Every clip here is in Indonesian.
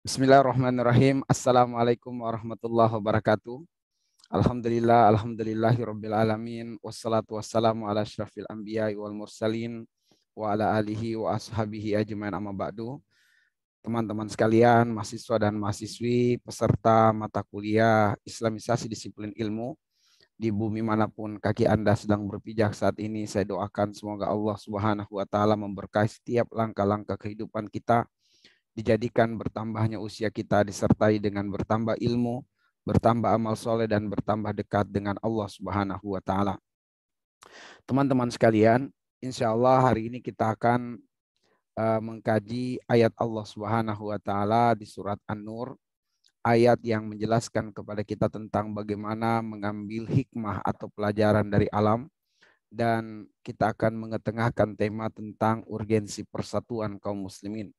Bismillahirrahmanirrahim. Assalamualaikum warahmatullahi wabarakatuh. Alhamdulillahirabbil alamin. Wassalatu wassalamu ala asyrafil anbiya'i wal mursalin wa ala alihi wa ashabihi ajmain, amma ba'du. Teman-teman sekalian, mahasiswa dan mahasiswi, peserta mata kuliah Islamisasi Disiplin Ilmu di bumi manapun kaki Anda sedang berpijak saat ini, saya doakan semoga Allah Subhanahu wa taala memberkahi setiap langkah-langkah kehidupan kita, dijadikan bertambahnya usia kita disertai dengan bertambah ilmu, bertambah amal soleh, dan bertambah dekat dengan Allah Subhanahu wa taala. Teman-teman sekalian, insya Allah hari ini kita akan mengkaji ayat Allah Subhanahu wa taala di surat An-Nur, ayat yang menjelaskan kepada kita tentang bagaimana mengambil hikmah atau pelajaran dari alam, dan kita akan mengetengahkan tema tentang urgensi persatuan kaum muslimin.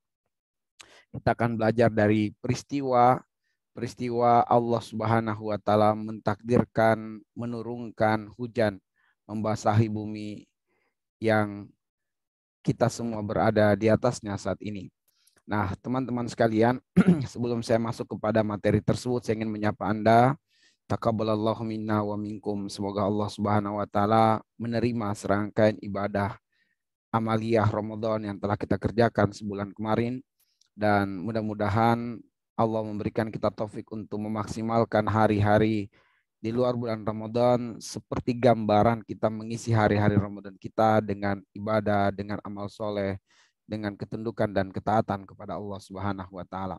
Kita akan belajar dari peristiwa Allah Subhanahu wa taala mentakdirkan menurunkan hujan membasahi bumi yang kita semua berada di atasnya saat ini. Nah, teman-teman sekalian, sebelum saya masuk kepada materi tersebut, saya ingin menyapa Anda. Taqabbalallahu minna wa minkum. Semoga Allah Subhanahu wa taala menerima serangkaian ibadah amaliyah Ramadan yang telah kita kerjakan sebulan kemarin, dan mudah-mudahan Allah memberikan kita taufik untuk memaksimalkan hari-hari di luar bulan Ramadan seperti gambaran kita mengisi hari-hari Ramadan kita dengan ibadah, dengan amal soleh, dengan ketundukan dan ketaatan kepada Allah Subhanahu wa taala.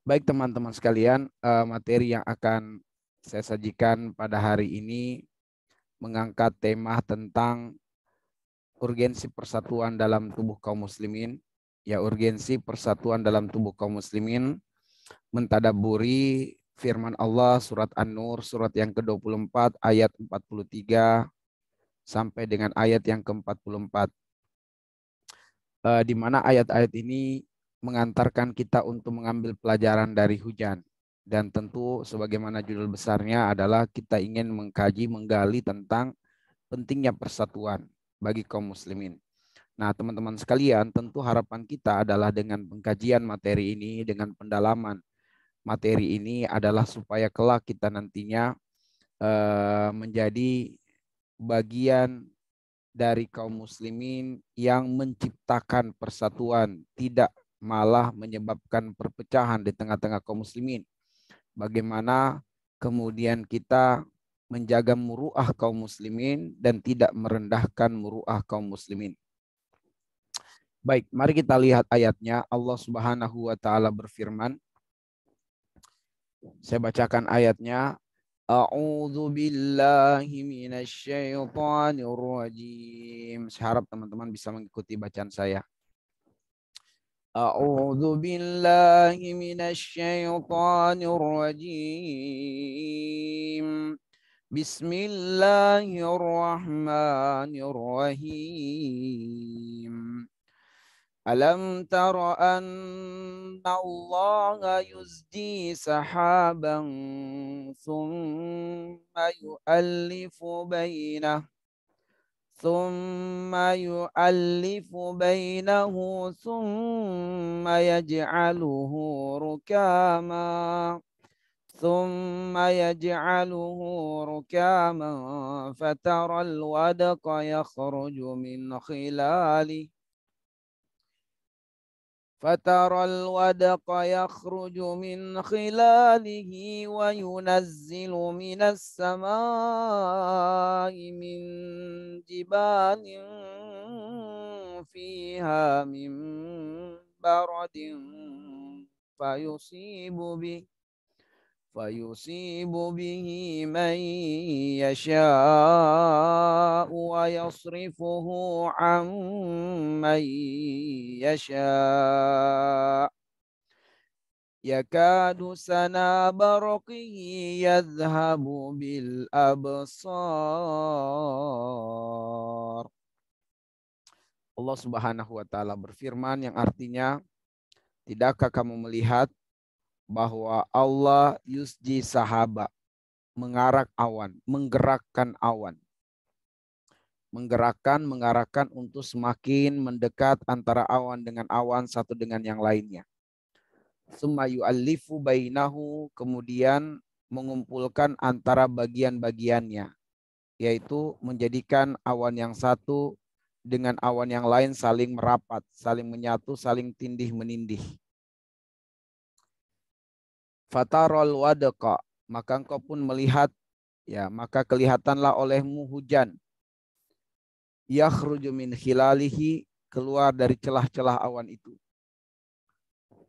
Baik teman-teman sekalian, materi yang akan saya sajikan pada hari ini mengangkat tema tentang urgensi persatuan dalam tubuh kaum muslimin. Ya, urgensi persatuan dalam tubuh kaum muslimin, mentadaburi firman Allah surat An-Nur, surat yang ke-24 ayat 43 sampai dengan ayat yang ke-44. Di mana ayat-ayat ini mengantarkan kita untuk mengambil pelajaran dari hujan. Dan tentu sebagaimana judul besarnya adalah kita ingin mengkaji, menggali tentang pentingnya persatuan bagi kaum muslimin. Nah, teman-teman sekalian, tentu harapan kita adalah dengan pengkajian materi ini, dengan pendalaman materi ini adalah supaya kelak kita nantinya menjadi bagian dari kaum muslimin yang menciptakan persatuan, tidak malah menyebabkan perpecahan di tengah-tengah kaum muslimin. Bagaimana kemudian kita menjaga muruah kaum muslimin dan tidak merendahkan muruah kaum muslimin. Baik, mari kita lihat ayatnya. Allah Subhanahu wa taala berfirman. Saya bacakan ayatnya. A'udzu billahi minasyaitonir rajim. Saya harap teman-teman bisa mengikuti bacaan saya. A'udzu billahi minasyaitonir rajim. Bismillahirrahmanirrahim. Alam tara anna Allah yuzdi sahaban thumma yu'allifu bainahu thumma yaj'aluhu rukaman fatara al-wadqa yakhruju min khilalihi وينزل من السماء من جبال فيها من برد فيصيب به من يشاء ويصرفه عن من يشاء يكاد سنا برقه يذهب بالأبصار. Allah Subhanahu wa taala berfirman yang artinya, tidakkah kamu melihat bahwa Allah yusji sahaba, mengarahkan awan, mengarahkan untuk semakin mendekat antara awan dengan awan satu dengan yang lainnya. Summa yu'allifu bainahu, kemudian mengumpulkan antara bagian-bagiannya, yaitu menjadikan awan yang satu dengan awan yang lain saling merapat, saling menyatu, saling tindih menindih. Fatarol wadqa, maka engkau pun melihat, ya, maka kelihatanlah olehmu hujan. Yakhruju min khilalihi, keluar dari celah-celah awan itu.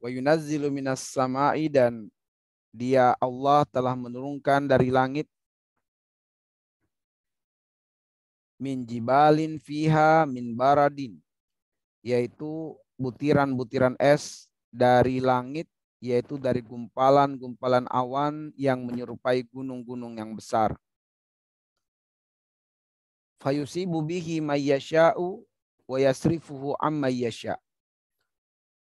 Wa yunazzilu minas sama'i, dan dia Allah telah menurunkan dari langit, min jibalin fiha min baradin, yaitu butiran-butiran es dari langit, yaitu dari gumpalan-gumpalan awan yang menyerupai gunung-gunung yang besar. Fayusibu bihi mayyasha'u wa yasrifuhu amma yasha'.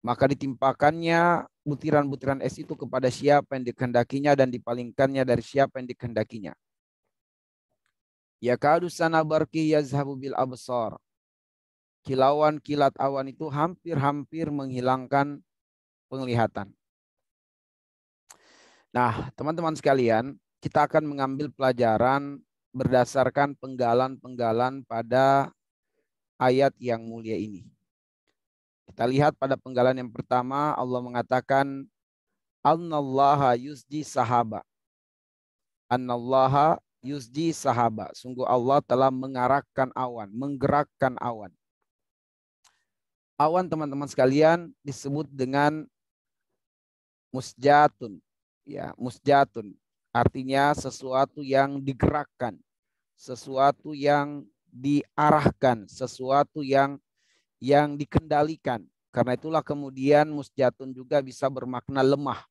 Maka ditimpakannya butiran-butiran es itu kepada siapa yang dikehendakinya dan dipalingkannya dari siapa yang dikehendakinya. Yakadu sanabarki yazhabu bil absar. Kilauan kilat awan itu hampir-hampir menghilangkan penglihatan. Nah, teman-teman sekalian, kita akan mengambil pelajaran berdasarkan penggalan-penggalan pada ayat yang mulia ini. Kita lihat pada penggalan yang pertama, Allah mengatakan, Annallaha yusji sahaba. Annallaha yusji sahaba. Sungguh Allah telah mengarahkan awan, menggerakkan awan. Awan, teman-teman sekalian, disebut dengan musjatun. Ya, musjatun. Artinya sesuatu yang digerakkan, sesuatu yang diarahkan, sesuatu yang dikendalikan. Karena itulah kemudian musjatun juga bisa bermakna lemah.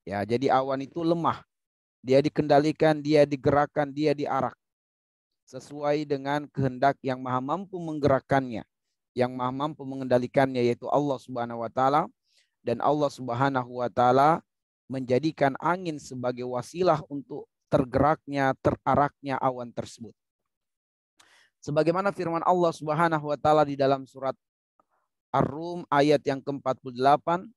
Ya, jadi awan itu lemah. Dia dikendalikan, dia digerakkan, dia diarak sesuai dengan kehendak yang maha mampu menggerakkannya, yang maha mampu mengendalikannya, yaitu Allah Subhanahu wa taala. Dan Allah Subhanahu wa taala menjadikan angin sebagai wasilah untuk tergeraknya, teraraknya awan tersebut. Sebagaimana firman Allah Subhanahu wa taala di dalam surat Ar-Rum ayat yang ke-48,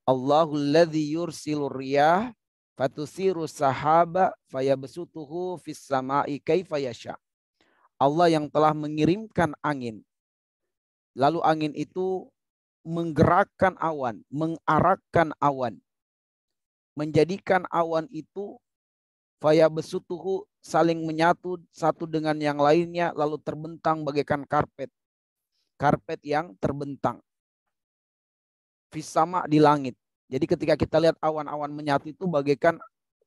Allahul ladzi yursilur riyah fatusiru sahaba fayabsutuhu fis sama'i kaifa yasha. Allah yang telah mengirimkan angin, lalu angin itu menggerakkan awan, mengarahkan awan, menjadikan awan itu fayabsutuhu, saling menyatu satu dengan yang lainnya, lalu terbentang bagaikan karpet, karpet yang terbentang fis sama, di langit. Jadi ketika kita lihat awan-awan menyatu itu bagaikan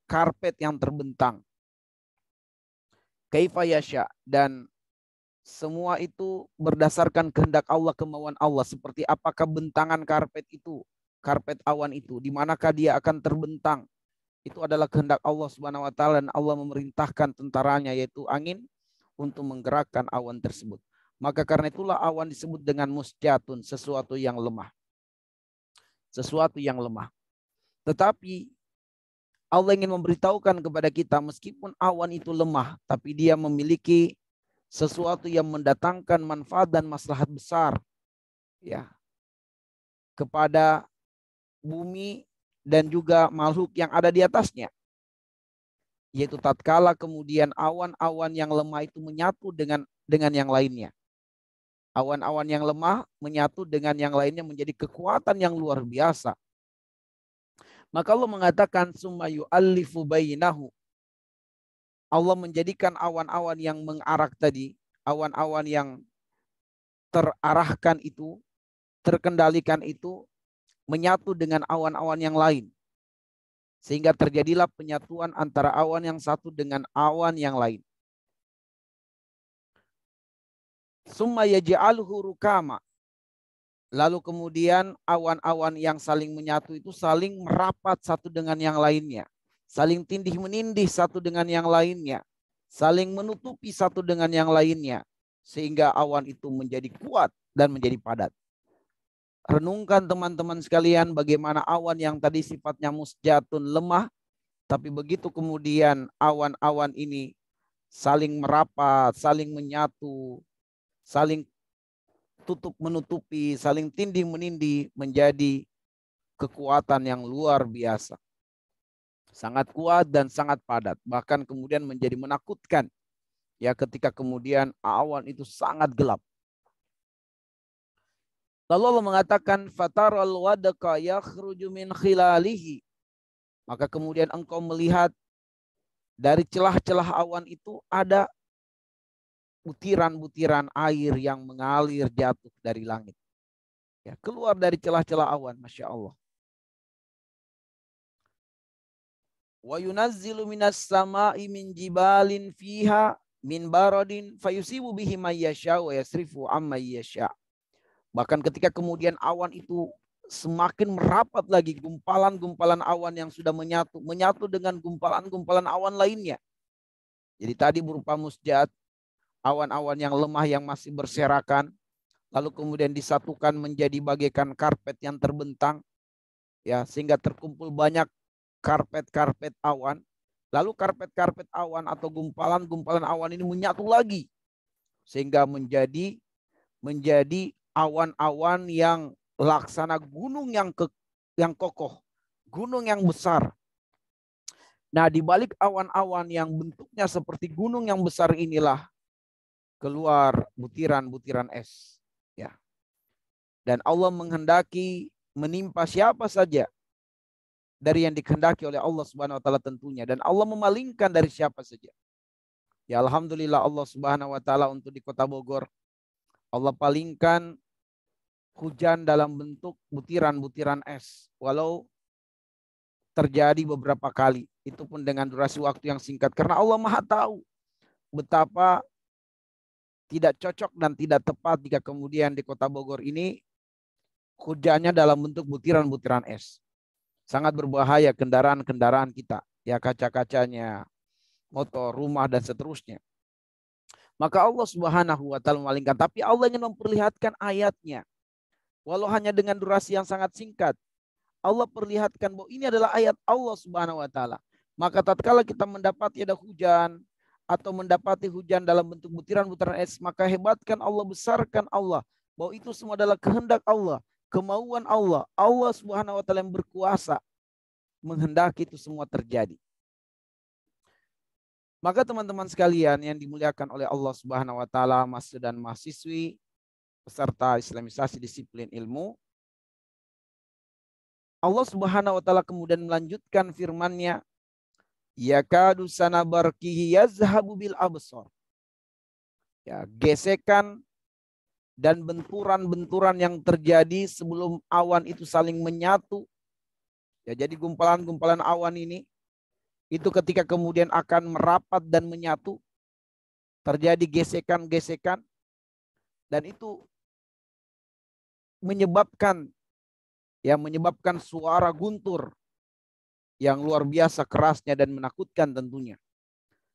karpet yang terbentang. Kaifa yasha, dan semua itu berdasarkan kehendak Allah, kemauan Allah. Seperti apakah bentangan karpet itu, karpet awan itu, di manakah dia akan terbentang. Itu adalah kehendak Allah Subhanahu wa taala, dan Allah memerintahkan tentaranya yaitu angin untuk menggerakkan awan tersebut. Maka karena itulah awan disebut dengan musjatun, sesuatu yang lemah. Sesuatu yang lemah. Tetapi Allah ingin memberitahukan kepada kita, meskipun awan itu lemah, tapi dia memiliki sesuatu yang mendatangkan manfaat dan maslahat besar, ya, kepada bumi dan juga makhluk yang ada di atasnya. Yaitu tatkala kemudian awan-awan yang lemah itu menyatu dengan yang lainnya. Awan-awan yang lemah menyatu dengan yang lainnya menjadi kekuatan yang luar biasa. Maka Allah mengatakan summa yu'allifu bainahu. Allah menjadikan awan-awan yang mengarak tadi, awan-awan yang terarahkan itu, terkendalikan itu, menyatu dengan awan-awan yang lain. Sehingga terjadilah penyatuan antara awan yang satu dengan awan yang lain. Summa yaj'aluhu rukama. Lalu kemudian awan-awan yang saling menyatu itu saling merapat satu dengan yang lainnya. Saling tindih menindih satu dengan yang lainnya. Saling menutupi satu dengan yang lainnya. Sehingga awan itu menjadi kuat dan menjadi padat. Renungkan teman-teman sekalian bagaimana awan yang tadi sifatnya musjatun, lemah. Tapi begitu kemudian awan-awan ini saling merapat, saling menyatu, saling tutup menutupi, saling tindih menindih, menjadi kekuatan yang luar biasa. Sangat kuat dan sangat padat. Bahkan kemudian menjadi menakutkan. Ya, ketika kemudian awan itu sangat gelap. Lalu Allah mengatakan fataral wadqa yakhruju min khilalihi. Maka kemudian engkau melihat dari celah-celah awan itu ada butiran-butiran air yang mengalir jatuh dari langit. Ya, keluar dari celah-celah awan, Masya Allah. Wa yunazzilu minas sama'i min jibalin fiha min baradin fayusibu bihi may yasha wa yasrifu amma yasha. Bahkan ketika kemudian awan itu semakin merapat lagi, gumpalan-gumpalan awan yang sudah menyatu dengan gumpalan-gumpalan awan lainnya. Jadi tadi berupa musjat, awan-awan yang lemah yang masih berserakan, lalu kemudian disatukan menjadi bagaikan karpet yang terbentang, ya, sehingga terkumpul banyak karpet-karpet awan. Lalu karpet-karpet awan atau gumpalan-gumpalan awan ini menyatu lagi, sehingga menjadi awan-awan yang laksana gunung yang kokoh, gunung yang besar. Nah, di balik awan-awan yang bentuknya seperti gunung yang besar inilah keluar butiran-butiran es. Ya. Dan Allah menghendaki menimpa siapa saja dari yang dikehendaki oleh Allah Subhanahu wa taala tentunya, dan Allah memalingkan dari siapa saja. Ya, alhamdulillah Allah Subhanahu wa taala untuk di Kota Bogor Allah palingkan hujan dalam bentuk butiran-butiran es, walau terjadi beberapa kali, itu pun dengan durasi waktu yang singkat, karena Allah Maha tahu betapa tidak cocok dan tidak tepat jika kemudian di Kota Bogor ini hujannya dalam bentuk butiran-butiran es. Sangat berbahaya kendaraan-kendaraan kita, ya, kaca-kacanya, motor, rumah, dan seterusnya. Maka Allah Subhanahu wa taala memalingkan, tapi Allah ingin memperlihatkan ayatnya. Walau hanya dengan durasi yang sangat singkat, Allah perlihatkan bahwa ini adalah ayat Allah Subhanahu wa taala. Maka tatkala kita mendapati ada hujan atau mendapati hujan dalam bentuk butiran-butiran es, maka hebatkan Allah, besarkan Allah, bahwa itu semua adalah kehendak Allah, kemauan Allah. Allah Subhanahu wa taala yang berkuasa menghendaki itu semua terjadi. Maka teman-teman sekalian yang dimuliakan oleh Allah Subhanahu wa taala, mahasiswa dan mahasiswi peserta Islamisasi disiplin ilmu, Allah Subhanahu wa taala kemudian melanjutkan firman-Nya, yakadu sanabarkihi yazhabu bil absar. Ya, gesekan dan benturan-benturan yang terjadi sebelum awan itu saling menyatu. Ya, jadi gumpalan-gumpalan awan ini itu ketika kemudian akan merapat dan menyatu, terjadi gesekan-gesekan, dan itu menyebabkan suara guntur yang luar biasa kerasnya dan menakutkan tentunya,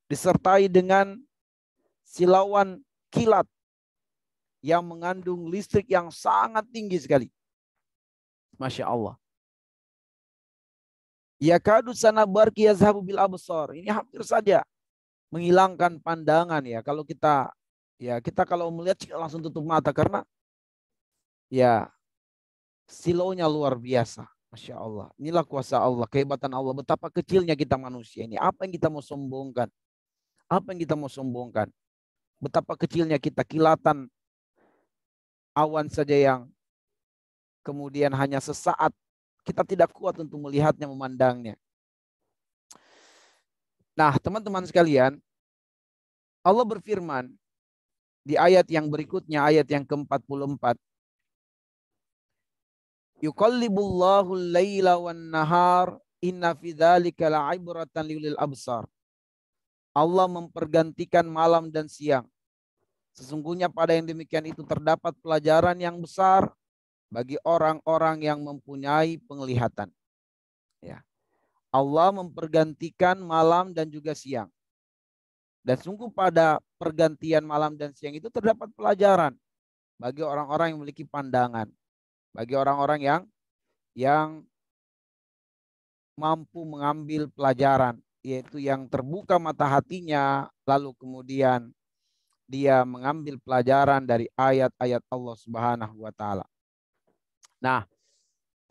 disertai dengan silauan kilat yang mengandung listrik yang sangat tinggi sekali. Masya Allah. Yakadu sanabarki yazhabu bil absar. Ini hampir saja menghilangkan pandangan, ya. Kalau kita kalau melihat langsung tutup mata, karena ya silaunya luar biasa. Masya Allah. Inilah kuasa Allah, kehebatan Allah. Betapa kecilnya kita manusia ini. Apa yang kita mau sombongkan? Apa yang kita mau sombongkan? Betapa kecilnya kita, kilatan awan saja yang kemudian hanya sesaat kita tidak kuat untuk melihatnya, memandangnya. Nah, teman-teman sekalian, Allah berfirman di ayat yang berikutnya, ayat yang ke-44. Yuqallibullahu al-laila wan-nahar inna fi dzalika la'ibratan liulil absar. Allah mempergantikan malam dan siang. Sesungguhnya pada yang demikian itu terdapat pelajaran yang besar bagi orang-orang yang mempunyai penglihatan. Ya. Allah mempergantikan malam dan juga siang. Dan sungguh pada pergantian malam dan siang itu terdapat pelajaran bagi orang-orang yang memiliki pandangan, bagi orang-orang yang mampu mengambil pelajaran, yaitu yang terbuka mata hatinya, lalu kemudian dia mengambil pelajaran dari ayat-ayat Allah Subhanahu wa taala. Nah,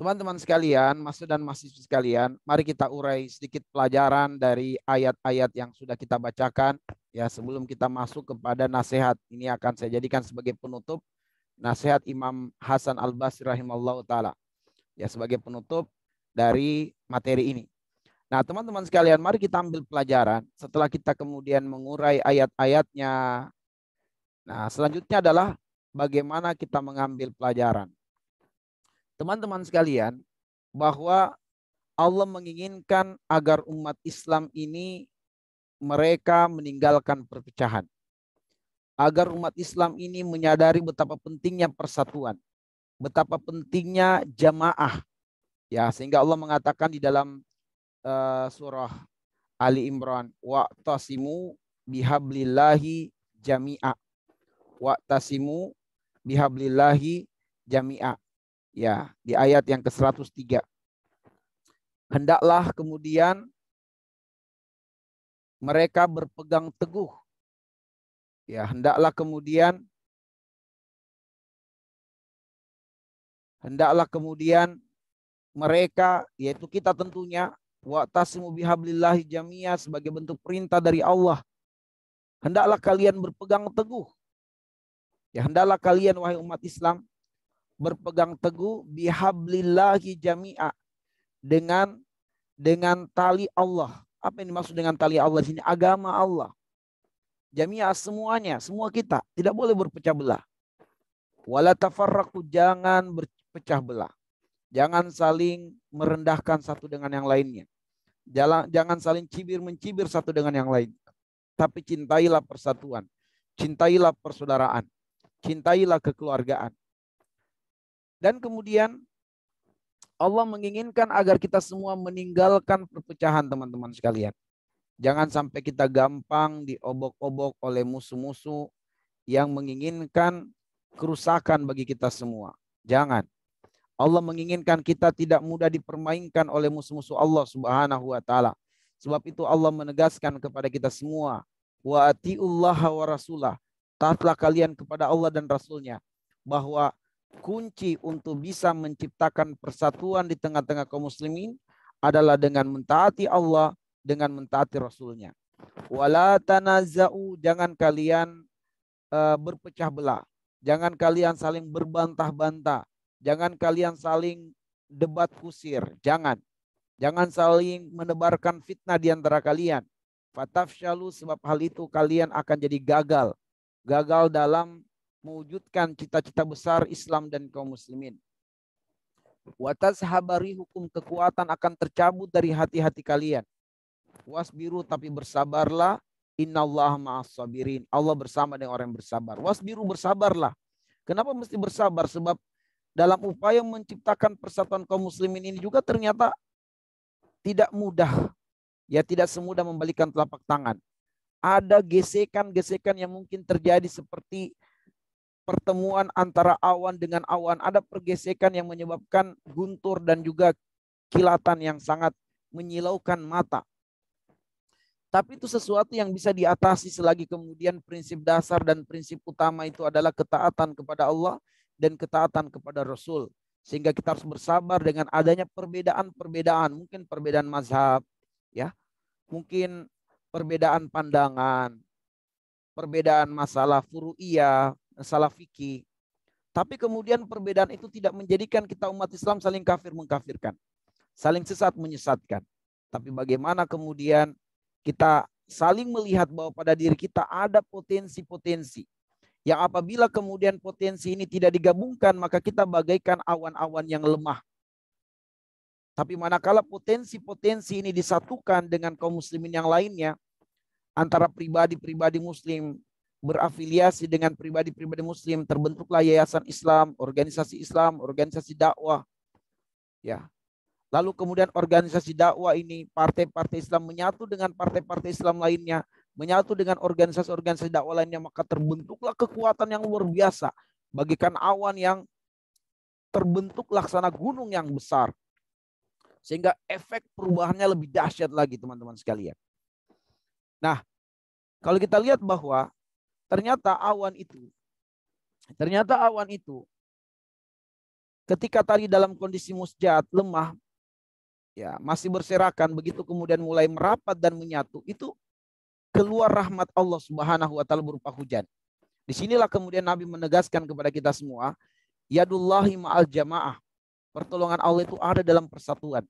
Teman-teman sekalian, mahasiswa dan mahasiswi sekalian, mari kita urai sedikit pelajaran dari ayat-ayat yang sudah kita bacakan. Ya, sebelum kita masuk kepada nasihat, ini akan saya jadikan sebagai penutup nasihat Imam Hasan Al-Basri rahimahullah ta'ala. Ya, sebagai penutup dari materi ini. Nah, teman-teman sekalian, mari kita ambil pelajaran. Setelah kita kemudian mengurai ayat-ayatnya, nah, selanjutnya adalah bagaimana kita mengambil pelajaran. Teman-teman sekalian, bahwa Allah menginginkan agar umat Islam ini mereka meninggalkan perpecahan. Agar umat Islam ini menyadari betapa pentingnya persatuan, betapa pentingnya jamaah. Ya, sehingga Allah mengatakan di dalam surah Ali Imran, wa'tasimu bihablillahi jami'a. Wa'tasimu bihablillahi jami'a. Ya, di ayat yang ke-103. Hendaklah kemudian mereka berpegang teguh. Ya, hendaklah kemudian mereka, yaitu kita tentunya, wa'tasimu bihablillahi jami'a, sebagai bentuk perintah dari Allah. Hendaklah kalian berpegang teguh. Ya, hendaklah kalian wahai umat Islam berpegang teguh bihablillahi jami'a, dengan tali Allah. Apa yang dimaksud dengan tali Allah di sini? Agama Allah. Jami'ah, semuanya, semua kita tidak boleh berpecah belah. Wala tafarraqu, jangan berpecah belah. Jangan saling merendahkan satu dengan yang lainnya. Jangan saling cibir-mencibir satu dengan yang lain. Tapi cintailah persatuan. Cintailah persaudaraan. Cintailah kekeluargaan. Dan kemudian Allah menginginkan agar kita semua meninggalkan perpecahan, teman-teman sekalian. Jangan sampai kita gampang diobok-obok oleh musuh-musuh yang menginginkan kerusakan bagi kita semua. Jangan. Allah menginginkan kita tidak mudah dipermainkan oleh musuh-musuh Allah Subhanahu wa taala. Sebab itu Allah menegaskan kepada kita semua, wa atiullaha wa rasulah. Taatlah kalian kepada Allah dan Rasulnya. Bahwa kunci untuk bisa menciptakan persatuan di tengah-tengah kaum muslimin adalah dengan mentaati Allah, dengan mentaati Rasulnya. Wala tanaza'u, jangan kalian berpecah belah. Jangan kalian saling berbantah-bantah. Jangan kalian saling debat kusir. Jangan saling menebarkan fitnah di antara kalian. Fatafshalu, sebab hal itu kalian akan jadi gagal. Gagal dalam mewujudkan cita-cita besar Islam dan kaum muslimin. Watazhabari, hukum kekuatan akan tercabut dari hati-hati kalian. Wasbiru, tapi bersabarlah. Innallaha ma'as sabirin. Allah bersama dengan orang yang bersabar. Wasbiru, bersabarlah. Kenapa mesti bersabar? Sebab dalam upaya menciptakan persatuan kaum muslimin ini juga ternyata tidak mudah. Ya, tidak semudah membalikan telapak tangan. Ada gesekan-gesekan yang mungkin terjadi seperti pertemuan antara awan dengan awan. Ada pergesekan yang menyebabkan guntur dan juga kilatan yang sangat menyilaukan mata. Tapi itu sesuatu yang bisa diatasi selagi kemudian prinsip dasar dan prinsip utama itu adalah ketaatan kepada Allah dan ketaatan kepada Rasul. Sehingga kita harus bersabar dengan adanya perbedaan-perbedaan. Mungkin perbedaan mazhab, ya, mungkin perbedaan pandangan, perbedaan masalah furu'iyah, masalah fikih. Tapi kemudian perbedaan itu tidak menjadikan kita umat Islam saling kafir mengkafirkan, saling sesat menyesatkan. Tapi bagaimana kemudian kita saling melihat bahwa pada diri kita ada potensi-potensi yang apabila kemudian potensi ini tidak digabungkan, maka kita bagaikan awan-awan yang lemah. Tapi manakala potensi-potensi ini disatukan dengan kaum muslimin yang lainnya, antara pribadi-pribadi muslim berafiliasi dengan pribadi-pribadi muslim, terbentuklah yayasan Islam, organisasi dakwah. Ya. Lalu kemudian organisasi dakwah ini, partai-partai Islam menyatu dengan partai-partai Islam lainnya, menyatu dengan organisasi-organisasi dakwah lainnya, maka terbentuklah kekuatan yang luar biasa, bagikan awan yang terbentuk laksana gunung yang besar. Sehingga efek perubahannya lebih dahsyat lagi, teman-teman sekalian. Nah, kalau kita lihat bahwa ternyata awan itu ketika tadi dalam kondisi musjat, lemah, ya masih berserakan, begitu kemudian mulai merapat dan menyatu, itu keluar rahmat Allah Subhanahu wa taala berupa hujan. Disinilah kemudian Nabi menegaskan kepada kita semua, yadullahi ma'al jamaah. Pertolongan Allah itu ada dalam persatuan.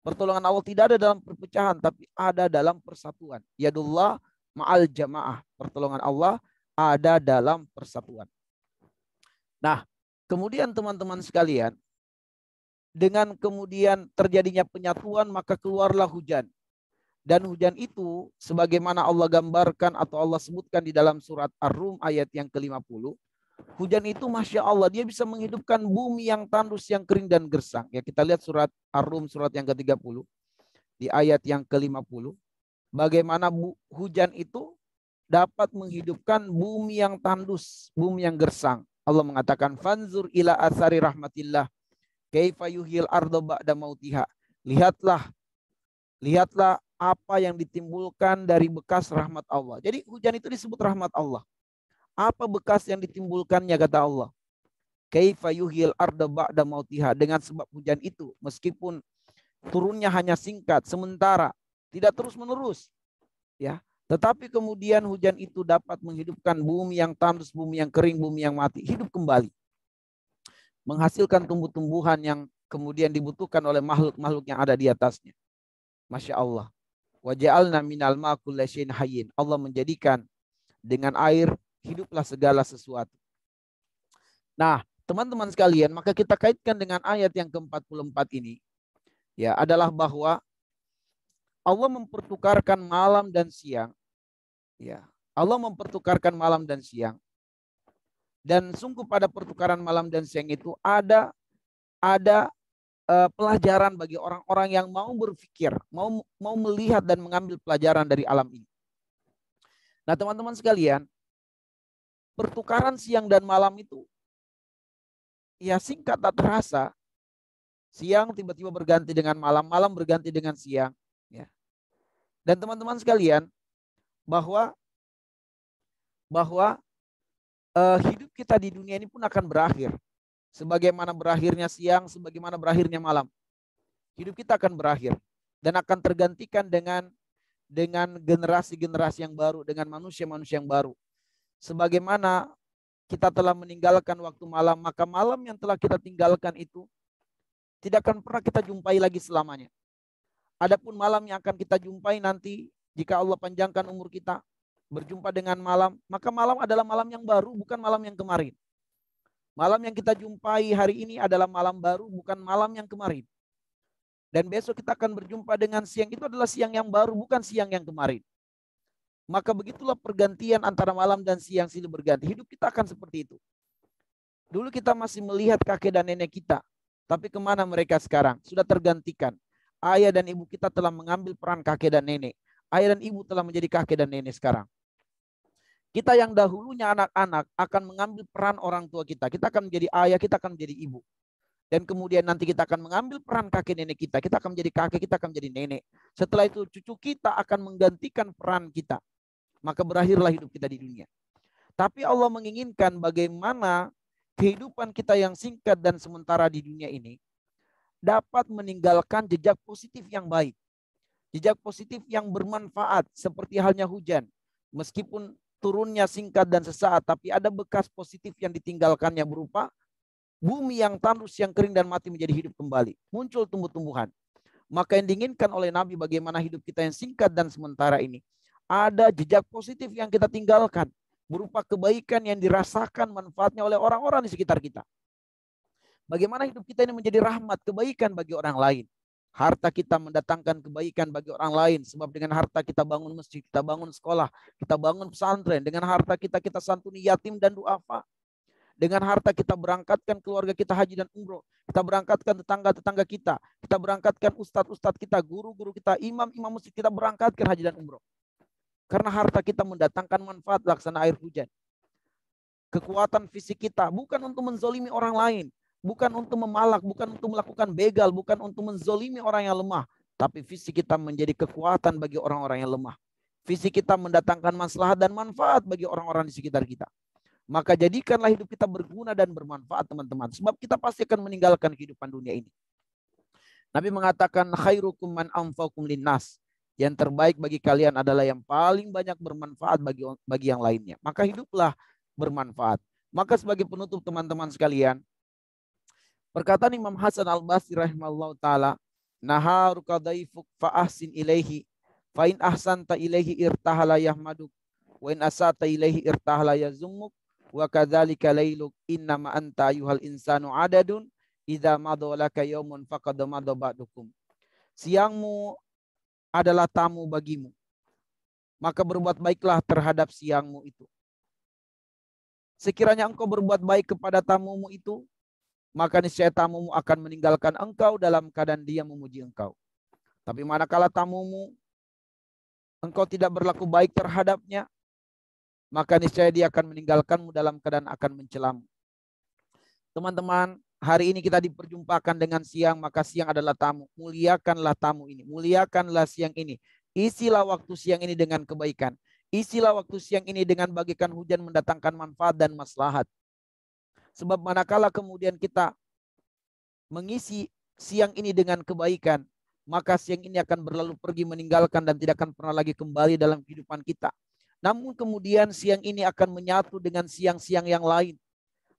Pertolongan Allah tidak ada dalam perpecahan, tapi ada dalam persatuan. Yadullah ma'al jamaah. Pertolongan Allah ada dalam persatuan. Nah, kemudian teman-teman sekalian, dengan kemudian terjadinya penyatuan, maka keluarlah hujan. Dan hujan itu, sebagaimana Allah gambarkan atau Allah sebutkan di dalam surat Ar-Rum ayat yang ke-50, hujan itu Masya Allah, dia bisa menghidupkan bumi yang tandus, yang kering dan gersang. Ya, kita lihat surat Ar-Rum surat yang ke-30, di ayat yang ke-50. Bagaimana hujan itu dapat menghidupkan bumi yang tandus, bumi yang gersang. Allah mengatakan, fanzur ila asari rahmatillah, kaifa yuhyil arda ba'da mautiha. Lihatlah apa yang ditimbulkan dari bekas rahmat Allah. Jadi hujan itu disebut rahmat Allah. Apa bekas yang ditimbulkannya, kata Allah? Kaifa yuhyil arda ba'da mautiha. Dengan sebab hujan itu, meskipun turunnya hanya singkat, sementara, tidak terus-menerus, ya, tetapi kemudian hujan itu dapat menghidupkan bumi yang tandus, bumi yang kering, bumi yang mati, hidup kembali. Menghasilkan tumbuh-tumbuhan yang kemudian dibutuhkan oleh makhluk-makhluk yang ada di atasnya. Masya Allah. Wa ja'alna minal ma'i kulli syai'in hayyin. Allah menjadikan dengan air hiduplah segala sesuatu. Nah, teman-teman sekalian, maka kita kaitkan dengan ayat yang ke-44 ini, ya, adalah bahwa Allah mempertukarkan malam dan siang. Ya, Allah mempertukarkan malam dan siang. Dan sungguh pada pertukaran malam dan siang itu ada pelajaran bagi orang-orang yang mau berpikir, mau melihat dan mengambil pelajaran dari alam ini. Nah, teman-teman sekalian, pertukaran siang dan malam itu ya singkat tak terasa. Siang tiba-tiba berganti dengan malam, malam berganti dengan siang, ya. Dan teman-teman sekalian, bahwa hidup kita di dunia ini pun akan berakhir. Sebagaimana berakhirnya siang, sebagaimana berakhirnya malam. Hidup kita akan berakhir dan akan tergantikan dengan generasi-generasi yang baru, dengan manusia-manusia yang baru. Sebagaimana kita telah meninggalkan waktu malam, maka malam yang telah kita tinggalkan itu tidak akan pernah kita jumpai lagi selamanya. Adapun malam yang akan kita jumpai nanti, jika Allah panjangkan umur kita, berjumpa dengan malam, maka malam adalah malam yang baru, bukan malam yang kemarin. Malam yang kita jumpai hari ini adalah malam baru, bukan malam yang kemarin. Dan besok kita akan berjumpa dengan siang, itu adalah siang yang baru, bukan siang yang kemarin. Maka begitulah pergantian antara malam dan siang silih berganti. Hidup kita akan seperti itu. Dulu kita masih melihat kakek dan nenek kita, tapi kemana mereka sekarang? Sudah tergantikan. Ayah dan ibu kita telah mengambil peran kakek dan nenek. Ayah dan ibu telah menjadi kakek dan nenek sekarang. Kita yang dahulunya anak-anak akan mengambil peran orang tua kita. Kita akan menjadi ayah, kita akan menjadi ibu. Dan kemudian nanti kita akan mengambil peran kakek nenek kita. Kita akan menjadi kakek, kita akan menjadi nenek. Setelah itu cucu kita akan menggantikan peran kita. Maka berakhirlah hidup kita di dunia. Tapi Allah menginginkan bagaimana kehidupan kita yang singkat dan sementara di dunia ini dapat meninggalkan jejak positif yang baik. Jejak positif yang bermanfaat seperti halnya hujan. Meskipun turunnya singkat dan sesaat, tapi ada bekas positif yang ditinggalkannya berupa bumi yang tandus, yang kering dan mati menjadi hidup kembali. Muncul tumbuh-tumbuhan. Maka yang diinginkan oleh Nabi bagaimana hidup kita yang singkat dan sementara ini. Ada jejak positif yang kita tinggalkan. Berupa kebaikan yang dirasakan manfaatnya oleh orang-orang di sekitar kita. Bagaimana hidup kita ini menjadi rahmat, kebaikan bagi orang lain. Harta kita mendatangkan kebaikan bagi orang lain. Sebab dengan harta kita bangun masjid, kita bangun sekolah, kita bangun pesantren. Dengan harta kita santuni yatim dan duafa. Dengan harta kita berangkatkan keluarga kita haji dan umroh. Kita berangkatkan tetangga-tetangga kita. Kita berangkatkan ustadz-ustadz kita, guru-guru kita, imam-imam masjid kita berangkatkan haji dan umroh. Karena harta kita mendatangkan manfaat laksana air hujan. Kekuatan fisik kita bukan untuk menzolimi orang lain. Bukan untuk memalak, bukan untuk melakukan begal, bukan untuk menzolimi orang yang lemah. Tapi fisik kita menjadi kekuatan bagi orang-orang yang lemah. Fisik kita mendatangkan maslahat dan manfaat bagi orang-orang di sekitar kita. Maka jadikanlah hidup kita berguna dan bermanfaat teman-teman. Sebab kita pasti akan meninggalkan kehidupan dunia ini. Nabi mengatakan khairukum man anfaqum linnas. Yang terbaik bagi kalian adalah yang paling banyak bermanfaat bagi yang lainnya. Maka hiduplah bermanfaat. Maka sebagai penutup teman-teman sekalian, perkataan Imam Hasan Al-Basri rahimahullah ta'ala, naharuka daifuk fa ahsin ilaihi, fa in ahsanta ilaihi irtahala yahmaduk, wa in asata ilaihi irtahala yazumuk, wa kadzalika lailuk innama anta ayuhal insanu adadun, idza madolaka yaumun faqad madha ba'dukum. Siangmu adalah tamu bagimu, maka berbuat baiklah terhadap siangmu itu. Sekiranya engkau berbuat baik kepada tamumu itu, maka niscaya tamumu akan meninggalkan engkau dalam keadaan dia memuji engkau. Tapi manakala tamumu engkau tidak berlaku baik terhadapnya, maka niscaya dia akan meninggalkanmu dalam keadaan akan mencelamu. Teman-teman, hari ini kita diperjumpakan dengan siang, maka siang adalah tamu. Muliakanlah tamu ini, muliakanlah siang ini. Isilah waktu siang ini dengan kebaikan. Isilah waktu siang ini dengan bagikan hujan mendatangkan manfaat dan maslahat. Sebab manakala kemudian kita mengisi siang ini dengan kebaikan, maka siang ini akan berlalu pergi meninggalkan dan tidak akan pernah lagi kembali dalam kehidupan kita. Namun kemudian siang ini akan menyatu dengan siang-siang yang lain.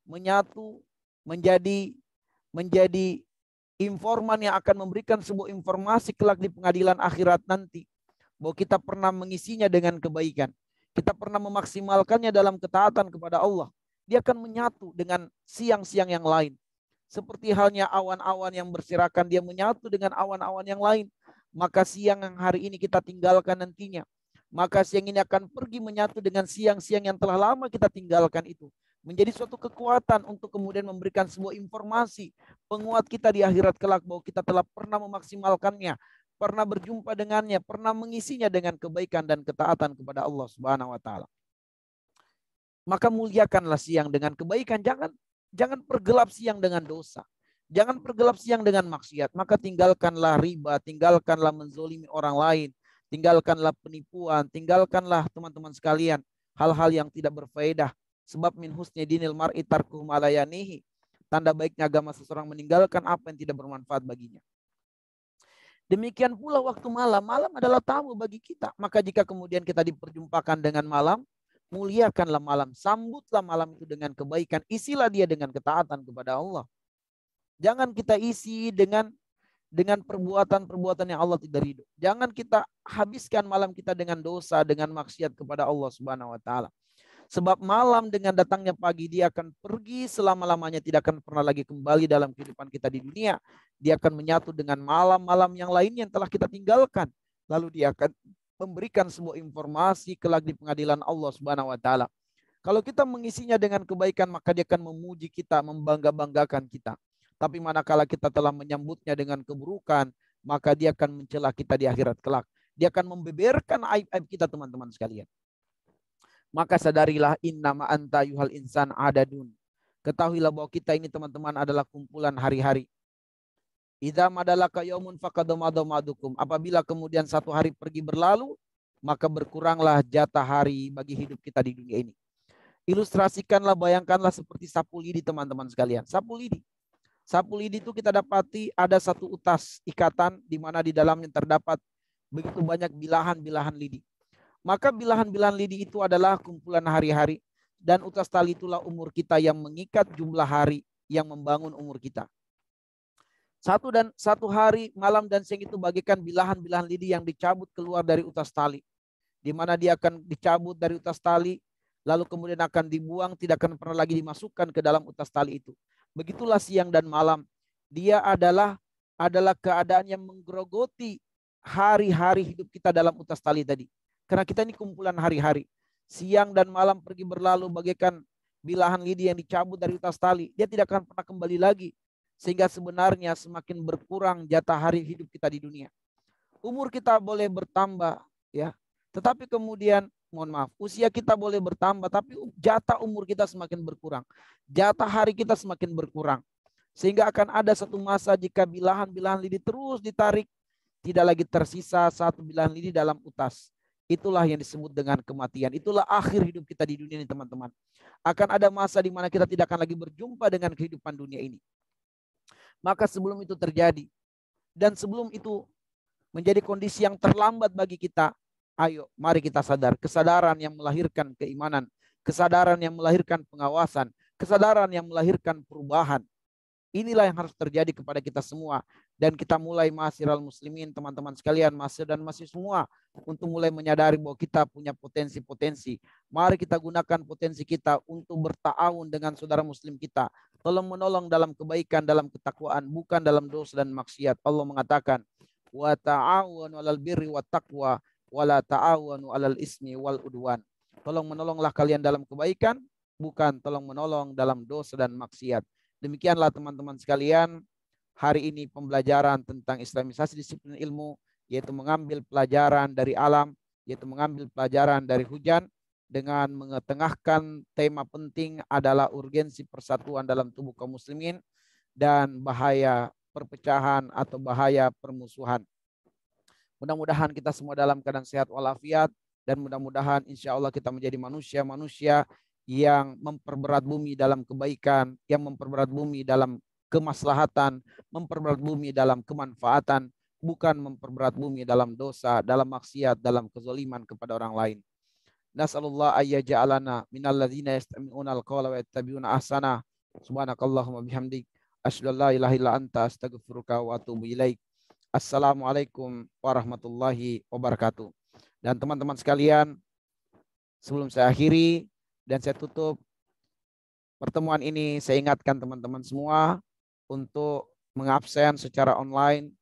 Menyatu menjadi informan yang akan memberikan sebuah informasi kelak di pengadilan akhirat nanti, bahwa kita pernah mengisinya dengan kebaikan, kita pernah memaksimalkannya dalam ketaatan kepada Allah. Dia akan menyatu dengan siang-siang yang lain. Seperti halnya awan-awan yang berserakan, dia menyatu dengan awan-awan yang lain. Maka siang yang hari ini kita tinggalkan nantinya, maka siang ini akan pergi menyatu dengan siang-siang yang telah lama kita tinggalkan itu. Menjadi suatu kekuatan untuk kemudian memberikan sebuah informasi penguat kita di akhirat kelak, bahwa kita telah pernah memaksimalkannya, pernah berjumpa dengannya, pernah mengisinya dengan kebaikan dan ketaatan kepada Allah Subhanahu wa taala. Maka muliakanlah siang dengan kebaikan, jangan pergelap siang dengan dosa. Jangan pergelap siang dengan maksiat. Maka tinggalkanlah riba, tinggalkanlah menzolimi orang lain, tinggalkanlah penipuan, tinggalkanlah teman-teman sekalian hal-hal yang tidak berfaedah. Sebab min husni dinil mar'i tarkuhu ma la yanihi. Tanda baiknya agama seseorang meninggalkan apa yang tidak bermanfaat baginya. Demikian pula waktu malam. Malam adalah tamu bagi kita. Maka jika kemudian kita diperjumpakan dengan malam, muliakanlah malam. Sambutlah malam itu dengan kebaikan. Isilah dia dengan ketaatan kepada Allah. Jangan kita isi dengan perbuatan-perbuatan yang Allah tidak ridho. Jangan kita habiskan malam kita dengan dosa, dengan maksiat kepada Allah Subhanahu wa taala. Sebab malam dengan datangnya pagi dia akan pergi selama-lamanya, tidak akan pernah lagi kembali dalam kehidupan kita di dunia. Dia akan menyatu dengan malam-malam yang lainnya yang telah kita tinggalkan. Lalu dia akan memberikan sebuah informasi kelak di pengadilan Allah Subhanahu wa taala. Kalau kita mengisinya dengan kebaikan, maka dia akan memuji kita, membangga-banggakan kita. Tapi manakala kita telah menyambutnya dengan keburukan, maka dia akan mencela kita di akhirat kelak. Dia akan membeberkan aib-aib kita teman-teman sekalian. Maka sadarilah innama anta yuhal insan adadun. Ketahuilah bahwa kita ini teman-teman adalah kumpulan hari-hari. Idza madalaka yaumun faqad madamadukum. Apabila kemudian satu hari pergi berlalu, maka berkuranglah jatah hari bagi hidup kita di dunia ini. Ilustrasikanlah, bayangkanlah seperti sapu lidi teman-teman sekalian. Sapu lidi. Sapu lidi itu kita dapati ada satu utas ikatan di mana di dalamnya terdapat begitu banyak bilahan-bilahan lidi. Maka bilahan-bilahan lidi itu adalah kumpulan hari-hari, dan utas tali itulah umur kita yang mengikat jumlah hari yang membangun umur kita. Satu hari, malam dan siang itu bagikan bilahan-bilahan lidi yang dicabut keluar dari utas tali, di mana dia akan dicabut dari utas tali, lalu kemudian akan dibuang, tidak akan pernah lagi dimasukkan ke dalam utas tali itu. Begitulah siang dan malam. Dia adalah keadaan yang menggerogoti hari-hari hidup kita dalam utas tali tadi. Karena kita ini kumpulan hari-hari. Siang dan malam pergi berlalu bagaikan bilahan lidi yang dicabut dari utas tali. Dia tidak akan pernah kembali lagi. Sehingga sebenarnya semakin berkurang jatah hari hidup kita di dunia. Umur kita boleh bertambah, ya. Tetapi kemudian, mohon maaf, usia kita boleh bertambah, tapi jatah umur kita semakin berkurang. Jatah hari kita semakin berkurang. Sehingga akan ada satu masa jika bilahan-bilahan lidi terus ditarik, tidak lagi tersisa satu bilahan lidi dalam utas. Itulah yang disebut dengan kematian. Itulah akhir hidup kita di dunia ini, teman-teman. Akan ada masa di mana kita tidak akan lagi berjumpa dengan kehidupan dunia ini. Maka sebelum itu terjadi, dan sebelum itu menjadi kondisi yang terlambat bagi kita, ayo mari kita sadar. Kesadaran yang melahirkan keimanan, kesadaran yang melahirkan pengawasan, kesadaran yang melahirkan perubahan. Inilah yang harus terjadi kepada kita semua. Dan kita mulai ma'asyiral muslimin, teman-teman sekalian, masih dan masih semua, untuk mulai menyadari bahwa kita punya potensi-potensi. Mari kita gunakan potensi kita untuk berta'awun dengan saudara muslim kita. Tolong menolong dalam kebaikan, dalam ketakwaan, bukan dalam dosa dan maksiat. Allah mengatakan, wa ta'awanu 'alal birri wat taqwa wa la ta'awanu 'alal ismi wal udwan. Tolong menolonglah kalian dalam kebaikan, bukan tolong menolong dalam dosa dan maksiat. Demikianlah teman-teman sekalian, hari ini pembelajaran tentang islamisasi disiplin ilmu, yaitu mengambil pelajaran dari alam, yaitu mengambil pelajaran dari hujan, dengan mengetengahkan tema penting adalah urgensi persatuan dalam tubuh kaum muslimin dan bahaya perpecahan atau bahaya permusuhan. Mudah-mudahan kita semua dalam keadaan sehat walafiat, dan mudah-mudahan insya Allah kita menjadi manusia-manusia yang memperberat bumi dalam kebaikan, yang memperberat bumi dalam kemaslahatan, memperberat bumi dalam kemanfaatan, bukan memperberat bumi dalam dosa, dalam maksiat, dalam kezaliman kepada orang lain. Nas'alullah ayyaja'alana minalladzina yastami'una al-qawla wa yattabi'una ahsana. Subhanakallahumma bihamdik, asyhadu an la ilaha illa anta, astaghfiruka wa atubu ilaik. Assalamualaikum warahmatullahi wabarakatuh. Dan teman-teman sekalian, sebelum saya akhiri dan saya tutup pertemuan ini, saya ingatkan teman-teman semua untuk mengabsen secara online,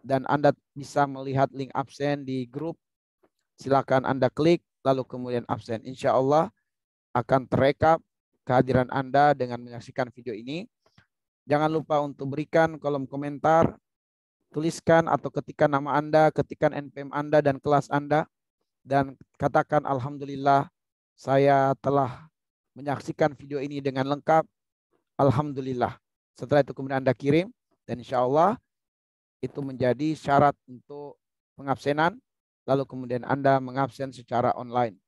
dan Anda bisa melihat link absen di grup. Silakan Anda klik lalu kemudian absen. Insya Allah akan terekap kehadiran Anda dengan menyaksikan video ini. Jangan lupa untuk berikan kolom komentar, tuliskan atau ketikkan nama Anda, ketikkan NPM Anda dan kelas Anda, dan katakan alhamdulillah saya telah menyaksikan video ini dengan lengkap. Alhamdulillah. Setelah itu kemudian Anda kirim, dan insya Allah itu menjadi syarat untuk pengabsenan. Lalu kemudian Anda mengabsen secara online.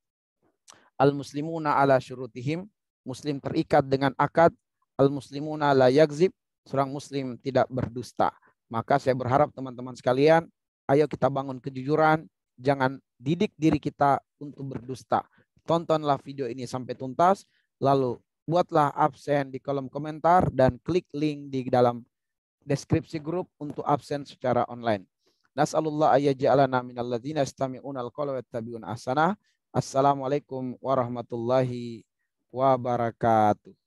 Al-muslimuna ala syurutihim, muslim terikat dengan akad. Al-muslimuna la yakzib, seorang muslim tidak berdusta. Maka saya berharap teman-teman sekalian, ayo kita bangun kejujuran, jangan didik diri kita untuk berdusta. Tontonlah video ini sampai tuntas, lalu buatlah absen di kolom komentar dan klik link di dalam deskripsi grup untuk absen secara online. Nas'alullah ayyaj'alana minalladzina yastami'una al-qawla wa yattabi'una ahsanah. Assalamualaikum warahmatullahi wabarakatuh.